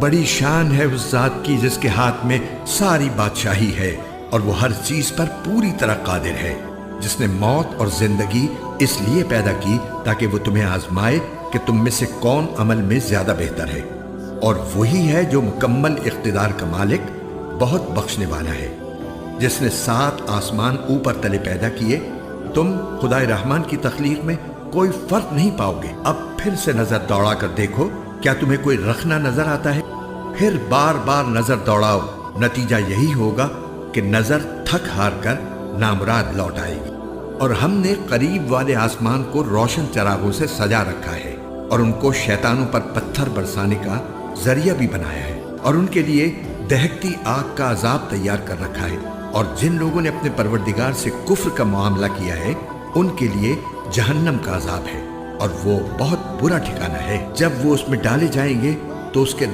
بڑی شان ہے اس ذات کی جس کے ہاتھ میں ساری بادشاہی ہے اور وہ ہر چیز پر پوری طرح قادر ہے، جس نے موت اور زندگی اس لیے پیدا کی تاکہ وہ تمہیں آزمائے کہ تم میں سے کون عمل میں زیادہ بہتر ہے، اور وہی ہے جو مکمل اقتدار کا مالک، بہت بخشنے والا ہے، جس نے 7 آسمان اوپر تلے پیدا کیے۔ تم خدائے رحمان کی تخلیق میں کوئی فرق نہیں پاؤ گے۔ اب پھر سے نظر دوڑا کر دیکھو، کیا تمہیں کوئی رخنا نظر آتا ہے؟ پھر بار بار نظر دوڑاؤ، نتیجہ یہی ہوگا کہ نظر تھک ہار کر نامراد لوٹ آئے گی۔ اور ہم نے قریب والے آسمان کو روشن چراغوں سے سجا رکھا ہے اور ان کو شیطانوں پر پتھر برسانے کا ذریعہ بھی بنایا ہے، اور ان کے لیے دہکتی آگ کا عذاب تیار کر رکھا ہے، اور جن لوگوں نے اپنے پروردگار سے کفر کا معاملہ کیا ہے ان کے لیے جہنم کا عذاب ہے، اور وہ بہت برا ٹھکانہ ہے۔ جب وہ اس میں ڈالے جائیں گے تو اس کے